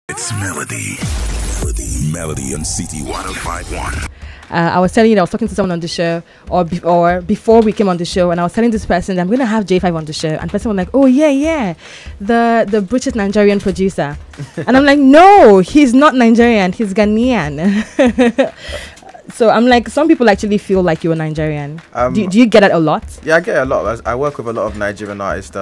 It's Melody. Melody on CT 1051. I was telling you that I was talking to someone on the show, or before we came on the show, and I was telling this person that I'm going to have JAE5 on the show, and the person was like, "Oh yeah, the British Nigerian producer," and I'm like, "No, he's not Nigerian, he's Ghanaian." So I'm like, some people actually feel like you're Nigerian. Do you get it a lot? Yeah, I get it a lot. I work with a lot of Nigerian artists.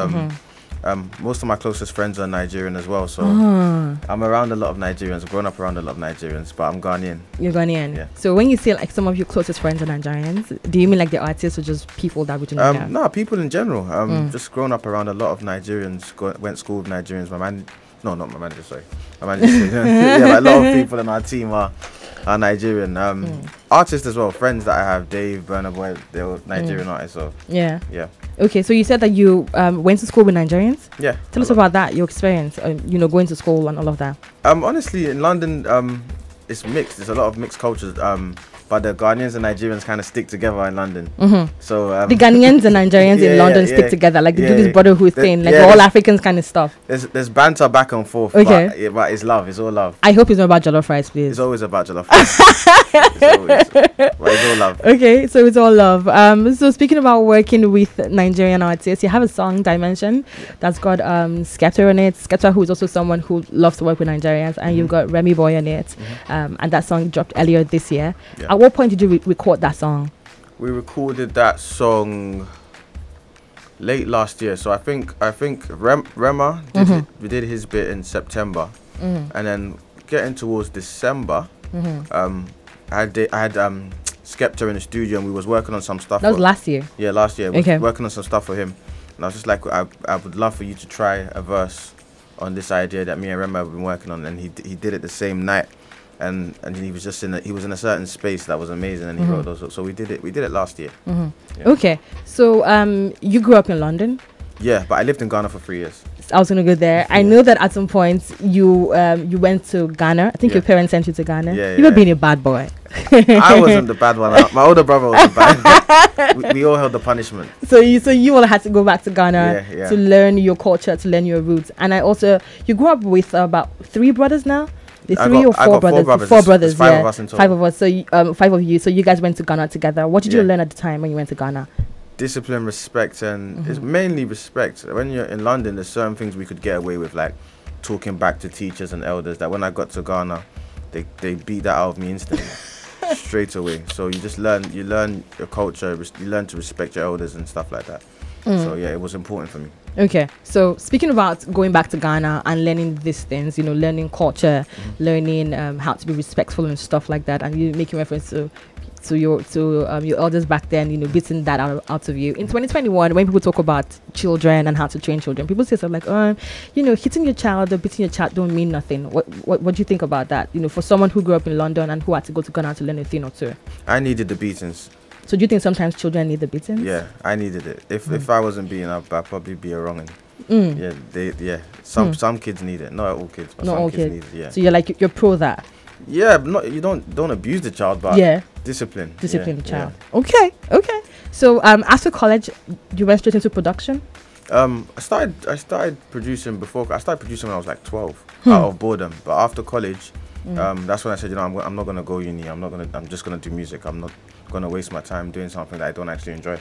Most of my closest friends are Nigerian as well, so I'm around a lot of Nigerians. I've grown up around a lot of Nigerians, but I'm Ghanaian. You're Ghanaian? Yeah. So when you say like some of your closest friends are Nigerians, do you mean like the artists or just people that we know? No, people in general. Just grown up around a lot of Nigerians, went to school with Nigerians. Not my manager, sorry. My manager, yeah, but a lot of people in our team are Nigerian. Artists as well, friends that I have, Dave, Burna Boy, they're all Nigerian artists, so yeah. Okay, so you said that you went to school with Nigerians? Yeah. Tell us about that, your experience, going to school and all of that. Honestly, in London, it's mixed. There's a lot of mixed cultures. But the Ghanaians and Nigerians kind of stick together in London. So the Ghanaians and Nigerians in London stick together, like they do this brotherhood thing, like all Africans kind of stuff. There's banter back and forth. Okay, but it's love. It's all love. I hope it's not about jollof rice, please. It's always about jollof rice. It's all love. Okay, so it's all love. So speaking about working with Nigerian artists, you have a song Dimension that's got Skepta on it. Skepta, who is also someone who loves to work with Nigerians, and you've got Remy Boy on it. And that song dropped earlier this year. At what point did you record that song? We recorded that song late last year. So I think Rema did we did his bit in September, and then getting towards December, I had Skepta in the studio, and we was working on some stuff. That was last year. Yeah, last year. We was working on some stuff for him, and I was just like, I would love for you to try a verse on this idea that me and Rema have been working on, and he did it the same night. And he was just in a certain space that was amazing, and he wrote those. So we did it last year. Okay, so you grew up in London? Yeah, but I lived in Ghana for 3 years. I was gonna go there. I know that at some point you went to Ghana. I think your parents sent you to Ghana. You were being a bad boy. I wasn't the bad one. My older brother was the bad. we all held the punishment. So you all had to go back to Ghana to learn your culture, to learn your roots. And you grew up with about 3 brothers now. Four brothers. There's 5 of us in total. 5 of us. So 5 of you. So you guys went to Ghana together. What did you learn at the time when you went to Ghana? Discipline, respect, and it's mainly respect. When you're in London, there's certain things we could get away with, like talking back to teachers and elders, that when I got to Ghana, they beat that out of me instantly, straight away. So you learn your culture, you learn to respect your elders and stuff like that. So yeah, it was important for me. Okay, so speaking about going back to Ghana and learning these things, learning culture, learning how to be respectful and stuff like that, and you making reference to your elders back then, beating that out of you. In 2021, when people talk about children and how to train children, people say something like, hitting your child or beating your child don't mean nothing. What do you think about that? For someone who grew up in London and who had to go to Ghana to learn a thing or two. I needed the beatings. So do you think sometimes children need the beatings? Yeah, I needed it. If I wasn't beaten up, I'd probably be a wrong'un. Some kids need it. Not all kids, but some kids need it. Yeah. So you're pro that. Yeah, but you don't abuse the child, but discipline the child. Okay. So after college, you went straight into production. I started producing before. I started producing when I was like 12, out of boredom. But after college, that's when I said, I'm not gonna go uni. I'm just gonna do music. I'm not gonna waste my time doing something that I don't actually enjoy.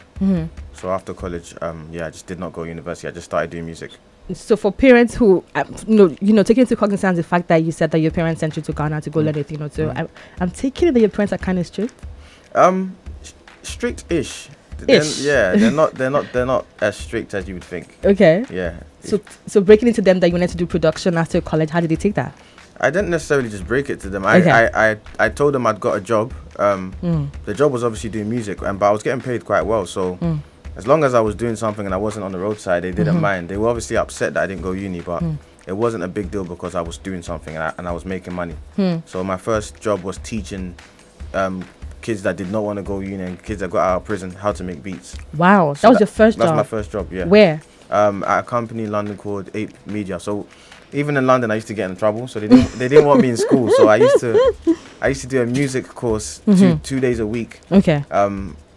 So after college, I just did not go to university. I just started doing music. So for parents who, taking into cognizance the fact that you said that your parents sent you to Ghana to go learn a thing or two, I'm taking it that your parents are kind of strict. Strict-ish. They're not as strict as you would think. Okay. Yeah. So breaking into them that you wanted to do production after college, how did they take that? I didn't necessarily just break it to them. Okay. I told them I'd got a job. The job was obviously doing music, but I was getting paid quite well. So as long as I was doing something and I wasn't on the roadside, they didn't mind. They were obviously upset that I didn't go uni, but it wasn't a big deal because I was doing something and I was making money. So my first job was teaching kids that did not want to go uni and kids that got out of prison how to make beats. Wow, that was your first job? That's my first job, yeah. Where? At a company in London called JAE5 Media. So even in London, I used to get in trouble, so they didn't want me in school. So I used to do a music course 2 days a week. Okay.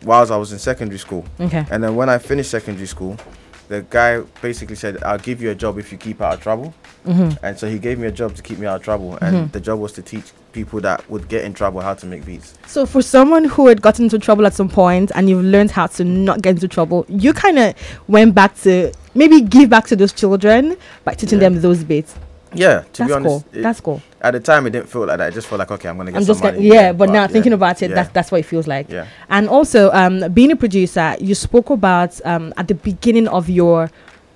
Whilst I was in secondary school. Okay. And then when I finished secondary school, the guy basically said, I'll give you a job if you keep out of trouble. And so he gave me a job to keep me out of trouble, and the job was to teach people that would get in trouble how to make beats. So for someone who had gotten into trouble at some point and you've learned how to not get into trouble, you kind of went back to maybe give back to those children by teaching them those bits. Yeah, to be That's honest, cool. That's cool. At the time, it didn't feel like that. It just felt like, okay, I'm gonna get I'm some just money. yeah, but now thinking about it, that's what it feels like. Yeah. And also, being a producer, you spoke about at the beginning of your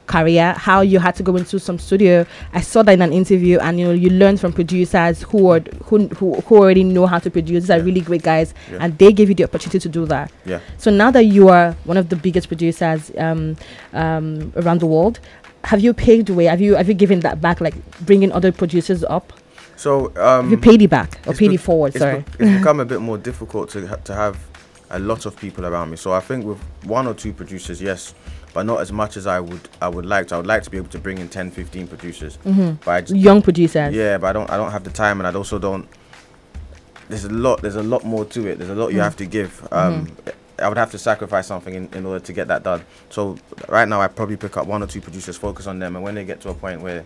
career how you had to go into some studio. I saw that in an interview, and you learned from producers who already know how to produce. These are really great guys, and they gave you the opportunity to do that. Yeah. So now that you are one of the biggest producers around the world, have you paved the way? Have you given that back, like bringing other producers up? So have you paid it back or paid it forward? Sorry, it's become a bit more difficult to have a lot of people around me. So I think with 1 or 2 producers, yes, but not as much as I would like to. I would like to be able to bring in 10, 15 producers. But I just, young producers. Yeah, but I don't have the time, and I also don't. There's a lot more to it. There's a lot you have to give. I would have to sacrifice something in order to get that done. So right now I probably pick up 1 or 2 producers, focus on them, and when they get to a point where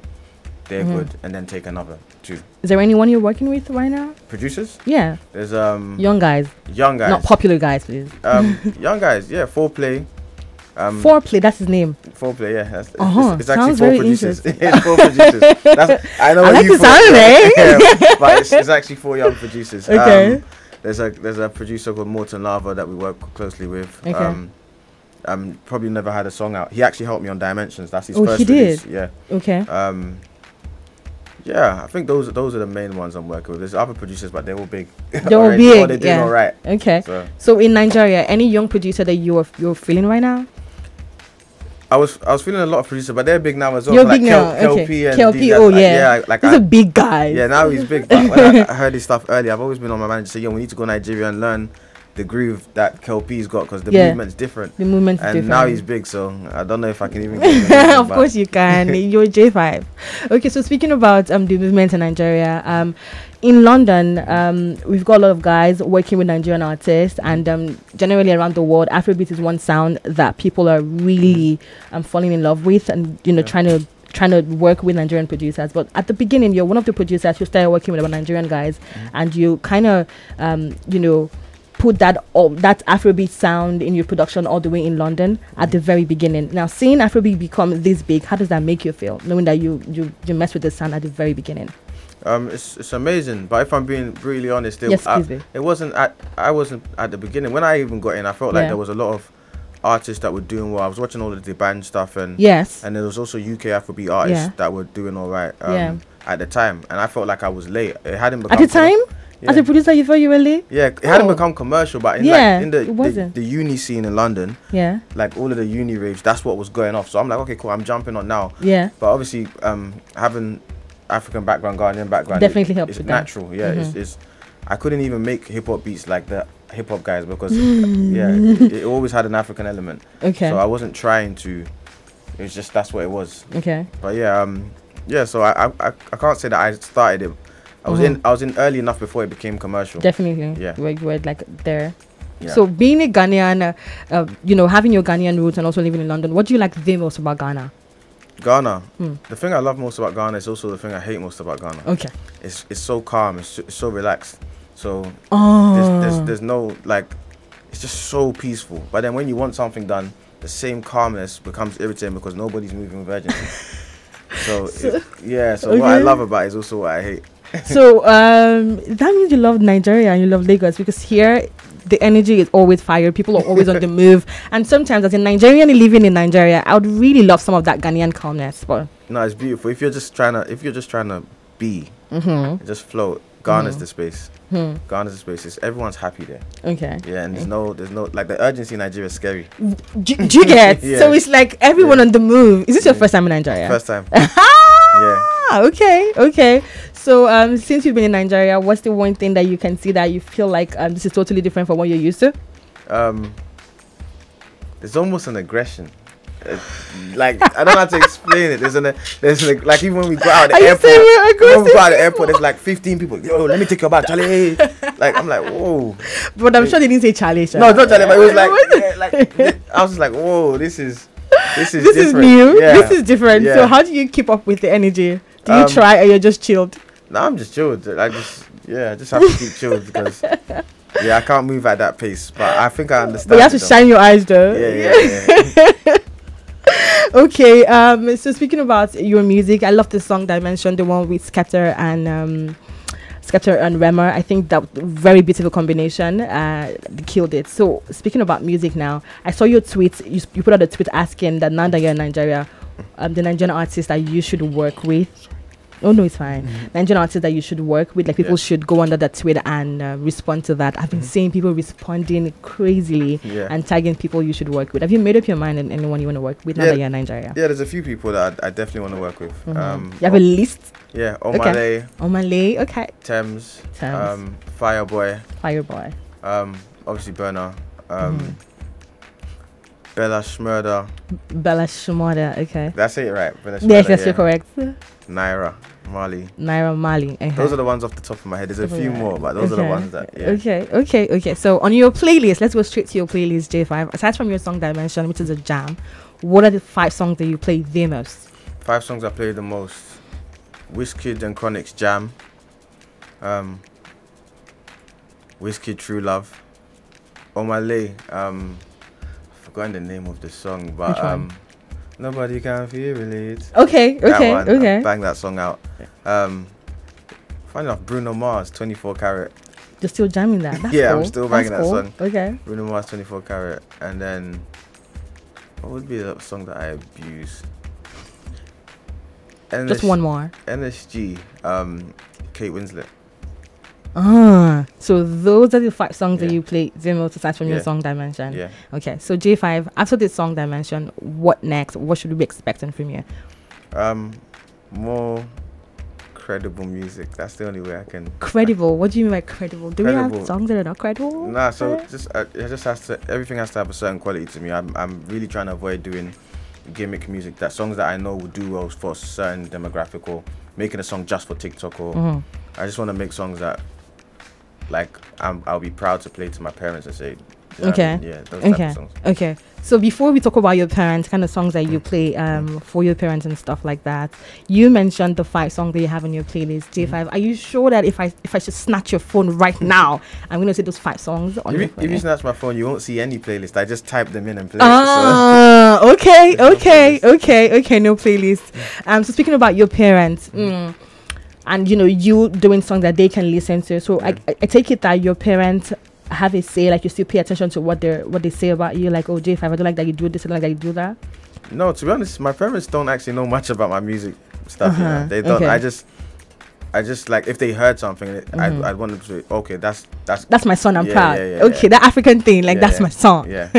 they're good, and then take another 2. Is there anyone you're working with right now? Producers? Yeah. There's young guys. Not popular guys, please. Young guys, yeah. Foreplay. Foreplay, that's his name. Foreplay, yeah. It's Sounds actually 4 very producers. It's 4 producers. I know. I like the sound, eh? But it's actually 4 young producers. Okay. There's a producer called Morton Lava that we work closely with. Okay. Probably never had a song out. He actually helped me on Dimensions. That's his he first release. did? Yeah. Okay. Yeah, I think those are the main ones I'm working with. There's other producers, but they're all big. They're all big. Or they're doing all right. Okay. So in Nigeria, any young producer that you're feeling right now? I was feeling a lot of producers, but they're big now as well. You're like big now. KLP and KLP, oh yeah. Like he's a big guy. Yeah, now he's big. But when I heard his stuff earlier, I've always been on my manager say, yo, we need to go to Nigeria and learn the groove that KLP's got, because the movement's different. The movement's different. And now he's big, so I don't know if I can even get him. Of course you can. You're JAE5. Okay, so speaking about the movement in Nigeria, in London, we've got a lot of guys working with Nigerian artists, and generally around the world, Afrobeat is one sound that people are really falling in love with, and trying to work with Nigerian producers. But at the beginning, you're one of the producers who started working with our Nigerian guys, and you kind of put that Afrobeat sound in your production all the way in London at the very beginning. Now, seeing Afrobeat become this big, how does that make you feel, knowing that you mess with the sound at the very beginning? It's amazing, but if I'm being brutally honest, I wasn't at the beginning. When I even got in, I felt like there was a lot of artists that were doing well. I was watching all of the band stuff, and and there was also UK Afrobeat artists that were doing all right at the time, and I felt like I was late. It hadn't become at the time. As a producer, you thought you were late? Yeah, it hadn't become commercial, but in the uni scene in London, like all of the uni raves, that's what was going off. So I'm like, okay, cool, I'm jumping on now. Yeah. But obviously, having African background, Ghanaian background, definitely helps. It's natural. Yeah, it's I couldn't even make hip hop beats like the hip hop guys because it always had an African element. Okay. So I wasn't trying to. It was just that's what it was. Okay. But so I can't say that I started it. I was in early enough before it became commercial. Definitely. Yeah. You were like there. Yeah. So being a Ghanaian, having your Ghanaian roots and also living in London, what do you like the most about Ghana? Ghana. The thing I love most about Ghana is also the thing I hate most about Ghana. Okay. It's so calm. It's so relaxed. So there's no it's just so peaceful. But then when you want something done, the same calmness becomes irritating because nobody's moving with urgency. So what I love about it is also what I hate. So that means you love Nigeria and you love Lagos, because here the energy is always fire. People are always on the move, and sometimes as a Nigerian living in Nigeria, I would really love some of that Ghanaian calmness. But no, it's beautiful. If you're just trying to be, just float. Ghana's the space. Ghana's the space. Everyone's happy there. Okay. Yeah, and there's no like the urgency in Nigeria is scary. Do you get? Yeah. So it's like everyone on the move. Is this your first time in Nigeria? First time. Yeah. Okay. So since you've been in Nigeria, what's the one thing that you can see that you feel like this is totally different from what you're used to? There's almost an aggression. Like I don't know how to explain it. There's like even when we go out at the airport, there's like 15 people. Yo, let me take your bag, Charlie. Like I'm like, whoa. But I'm sure they didn't say Charlie. No, it's not Charlie. But it was like I was just like, whoa, this is. This is this is different. new. Yeah. This is different. Yeah. So how do you keep up with the energy? Do you try, or you're just chilled? No, I'm just chilled. I just have to keep chilled because I can't move at that pace. But I think I understand. But you have to shine your eyes, though. Yeah. Okay. So speaking about your music, I love the song that I mentioned, the one with Skepta and Rema. I think that very beautiful combination. They killed it. So speaking about music now, I saw your tweet. You put out a tweet asking that now that you're in Nigeria, the Nigerian artist that you should work with. Oh no, it's fine. Nigerian artists that you should work with, like people should go under that tweet and respond to that. I've been seeing people responding crazily and tagging people you should work with. Have you made up your mind on anyone you want to work with now that you're in Nigeria? Yeah, there's a few people that I definitely want to work with. You have a list? Yeah, Omale. Omale, okay. Thames. Fireboy. Obviously Burner. Bella Shmurda. Okay. That's it, right? Bella Shmurda, yes, you're correct. Naira Marley. Okay. Those are the ones off the top of my head. There's a few more, but those are the ones that. Yeah. Okay. So on your playlist, let's go straight to your playlist, JAE5. Aside from your song Dimension, which is a jam, what are the 5 songs that you play the most? 5 songs I play the most: Wizkid and Chronic's Jam. Wizkid True Love. Omale. I've forgotten the name of the song, but Nobody Can Feel It. Okay. I bang that song out. Funny enough, Bruno Mars, 24 Carat. You're still jamming that? That's yeah, cool. I'm still banging that song. Okay. Bruno Mars, 24 Carat. And then, what would be the song that I abuse? Just one more. NSG, Kate Winslet. So those are the 5 songs that you play the most aside from your song Dimension. Yeah. Okay, so JAE5, after this song Dimension, what next? What should we be expecting from you? More credible music. That's the only way I can. Credible? What do you mean by credible? Do we have songs that are not credible? Nah, so it just has to. Everything has to have a certain quality to me. I'm really trying to avoid doing gimmick music. That songs that I know will do well for a certain demographic, or making a song just for TikTok, or I just want to make songs that, like, I'll be proud to play to my parents and say, those type of songs. Okay. So before we talk about your parents, kind of songs that you play for your parents and stuff like that, you mentioned the 5 songs that you have on your playlist, JAE5. Are you sure that if I should snatch your phone right now, I'm going to say those 5 songs on your phone? If you snatch my phone, you won't see any playlist. I just type them in and play. Okay. No playlist. So speaking about your parents, and you doing songs that they can listen to. So I take it that your parents have a say, like you still pay attention to what they say about you, like, oh, JAE5, I don't like that you do this, I don't like that you do that. No, to be honest, my parents don't actually know much about my music stuff. They don't. Okay. I just like, if they heard something, I'd want them to say, okay, that's my son, I'm proud. Okay, that African thing, like, that's my son. Yeah.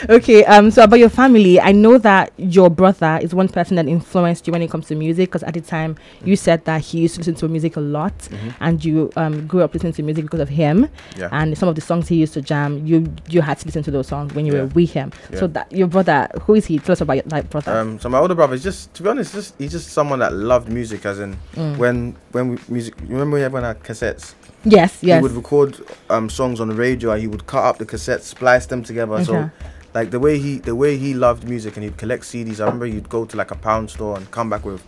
Okay, so about your family, I know that your brother is one person that influenced you when it comes to music, because at the time you said that he used to listen to music a lot, and you grew up listening to music because of him, and some of the songs he used to jam, you had to listen to those songs when you were with him. So that your brother, who is he? Tell us about your brother. So my older brother is just, to be honest, he's just someone that loved music, as in when music, remember when everyone had cassettes? Yes. He would record songs on the radio, and he would cut up the cassettes, splice them together. So like the way he loved music, and he'd collect CDs. I remember he'd go to like a pound store and come back with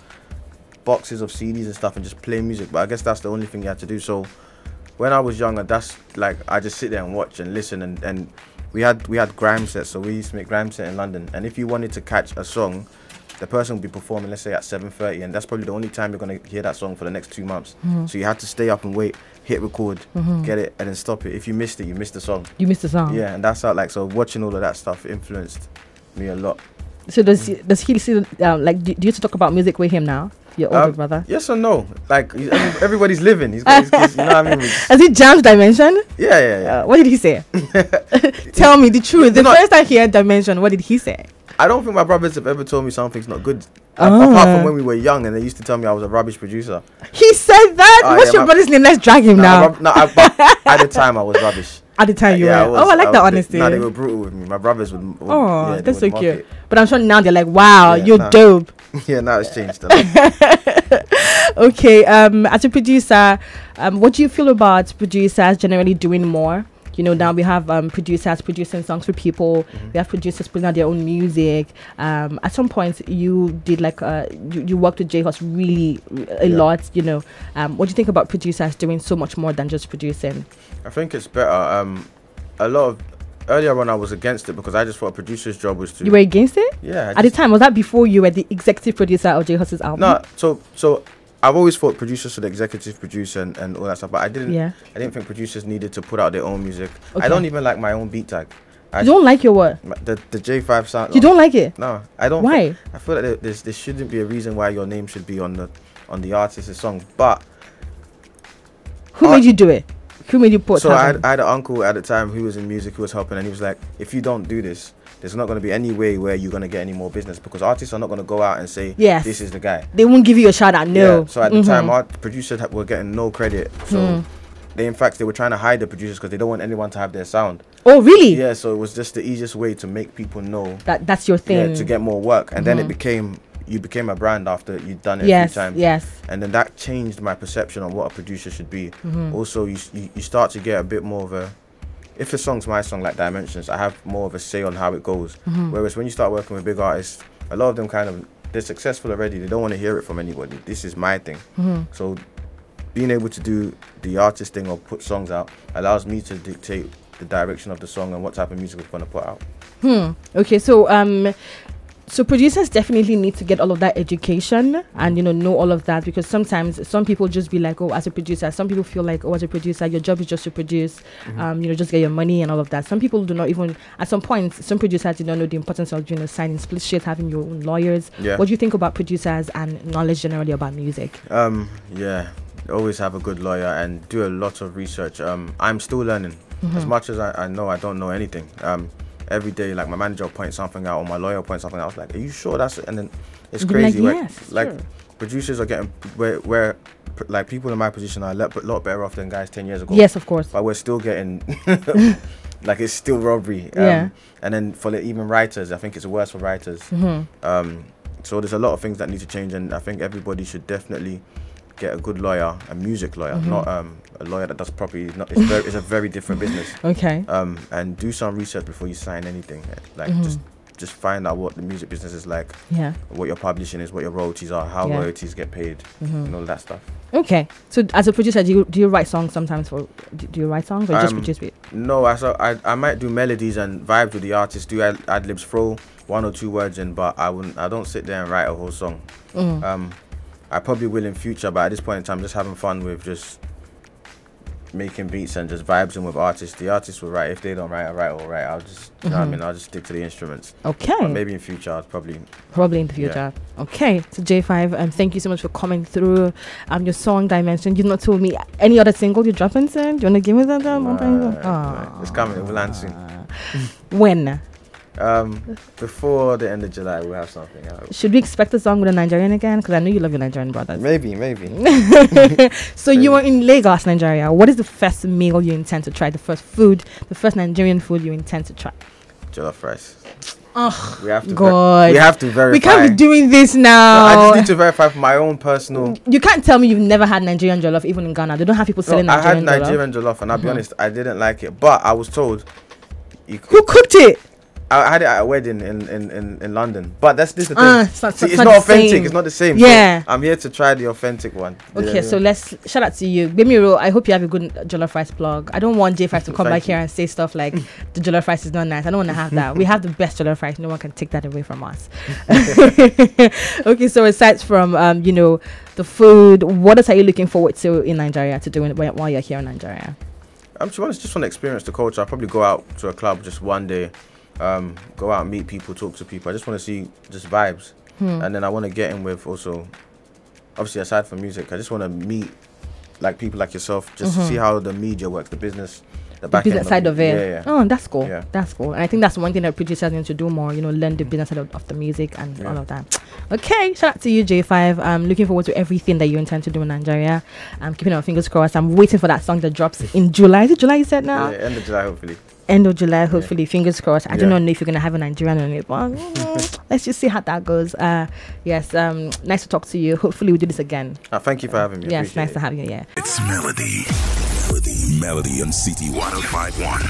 boxes of CDs and stuff and just play music. But I guess that's the only thing he had to do. So when I was younger, that's like, I just sit there and watch and listen, and we had grime sets. So we used to make grime set in London, and if you wanted to catch a song, the person will be performing, let's say, at 7:30, and that's probably the only time you're going to hear that song for the next 2 months. So you had to stay up and wait, hit record, get it, and then stop it. If you missed it, you missed the song. Yeah, and that's how, like, so watching all of that stuff influenced me a lot. So does he still, like, do you talk about music with him now? Your older brother? Yes or no? Like, everybody's living. He's got his, you know what I mean? Has he jammed Dimension? Yeah. What did he say? Tell me the truth. The first time he heard Dimension, what did he say? I don't think my brothers have ever told me something's not good. Apart from when we were young, and they used to tell me I was a rubbish producer. He said that? What's your brother's name? Let's drag him now. At the time, I was rubbish. At the time, you were. I like that honesty. They were brutal with me. My brothers would. That's so cute. But I'm sure now they're like, wow, you're dope. Yeah, now it's changed a lot. Okay, as a producer, what do you feel about producers generally doing more You know, now we have producers producing songs for people. We have producers putting out their own music. At some point, you did like you worked with JAE5 really a lot. You know, what do you think about producers doing so much more than just producing? I think it's better. A lot of earlier on, I was against it because I just thought a producer's job was to. You were against it? Yeah. At the time, was that before you were the executive producer of JAE5's album? No, so I've always thought producers should executive produce and all that stuff, but I didn't think producers needed to put out their own music. Okay. I don't even like my own beat tag. You don't like your what? The JAE5 sound. You don't like it? No, I don't. Why? I feel like there shouldn't be a reason why your name should be on the artist's song. But who made you do it? Who made you put? So I had an uncle at the time who was in music, who was helping, and he was like, "If you don't do this, there's not going to be any way where you're going to get any more business because artists are not going to go out and say, yes, this is the guy. They won't give you a shout out. No. Yeah, so at the time, our producers were getting no credit. So they were trying to hide the producers because they don't want anyone to have their sound. Oh, really? Yeah. So it was just the easiest way to make people know that's your thing. Yeah, to get more work, and then you became a brand after you'd done it a few times. Yes. And then that changed my perception on what a producer should be. Also, you start to get a bit more of a. If the song's my song, like Dimensions, I have more of a say on how it goes. Whereas when you start working with big artists, a lot of them they're successful already. They don't want to hear it from anybody. This is my thing. So being able to do the artist thing or put songs out allows me to dictate the direction of the song and what type of music we're going to put out. Okay, so producers definitely need to get all of that education and, you know all of that, because sometimes some people just be like, oh, as a producer, some people feel like, oh, as a producer, your job is just to produce, just get your money and all of that. Some people do not even, at some point, some producers do not know the importance of, signing split sheets, having your own lawyers. Yeah. What do you think about producers and knowledge generally about music? Always have a good lawyer and do a lot of research. I'm still learning. As much as I know, I don't know anything. Every day, like my manager will point something out or my lawyer will point something out. I was like, are you sure that's it? And then it's crazy. Producers are getting where like people in my position are a lot better off than guys 10 years ago. Yes, of course. But we're still getting like it's still robbery. And then for even writers, I think it's worse for writers. So there's a lot of things that need to change, and I think everybody should definitely get a good lawyer, a music lawyer, not a lawyer that does property. It's a very different business. Okay. And do some research before you sign anything. Like just find out what the music business is like. Yeah. What your publishing is, what your royalties are, how royalties get paid, and all that stuff. Okay. So as a producer, do you write songs sometimes do you write songs or just produce it? No, I might do melodies and vibes with the artist, do ad libs, throw one or two words in, but I don't sit there and write a whole song. I probably will in future, but at this point in time, just having fun with just making beats and just vibes in with artists. The artists will write. If they don't write, I write all right. I'll just, you know what I mean? I'll just stick to the instruments. Okay. But maybe in future, I'll probably in the future. Yeah. Okay. So JAE5, thank you so much for coming through. Your song Dimension. You've not told me any other single you're dropping soon. Do you want to give me that? It's coming. It will land soon. When? Before the end of July, we'll have something out. Should we expect a song with a Nigerian again? Because I know you love your Nigerian brothers. Maybe. So you were in Lagos, Nigeria. What is the first meal you intend to try? The first Nigerian food you intend to try? Jollof rice. Oh, we have to God. We have to verify. We can't be doing this now. No, I just need to verify for my own personal. You can't tell me you've never had Nigerian jollof, even in Ghana. They don't have people selling Nigerian jollof. I had Nigerian jollof, and I'll be honest, I didn't like it. But I was told. Who cooked it? I had it at a wedding in London, but this is the thing. It's not authentic. Same. It's not the same. Yeah, so I'm here to try the authentic one. Okay, so let's shout out to you, Bimiro. I hope you have a good jollof rice blog. I don't want JAE5 to come back here and say stuff like the jollof rice is not nice. I don't want to have that. We have the best jollof rice. No one can take that away from us. Okay, so aside from the food, what else are you looking forward to in Nigeria to do while you're here in Nigeria? To be honest, just want to experience the culture. I'll probably go out to a club just one day. Go out and meet people, talk to people. I just want to see just vibes, and then I want to get in with also, obviously aside from music, I just want to meet like people like yourself, just to see how the media works, the business, the back business side of it. Yeah. Oh, that's cool. Yeah. That's cool. And I think that's one thing that producers need to do more. Learn the business side of the music and all of that. Okay, shout out to you, JAE5. I'm looking forward to everything that you intend to do in Nigeria. I'm keeping our fingers crossed. I'm waiting for that song that drops in July. Is it July you said now? Yeah, end of July hopefully. End of July, hopefully. Fingers crossed. I don't know if you're gonna have a Nigerian on it, but let's just see how that goes. Yes, nice to talk to you. Hopefully we do this again. Thank you for having me. Yes, nice to have you. Yeah. It's Melody. Melody on City 105.1.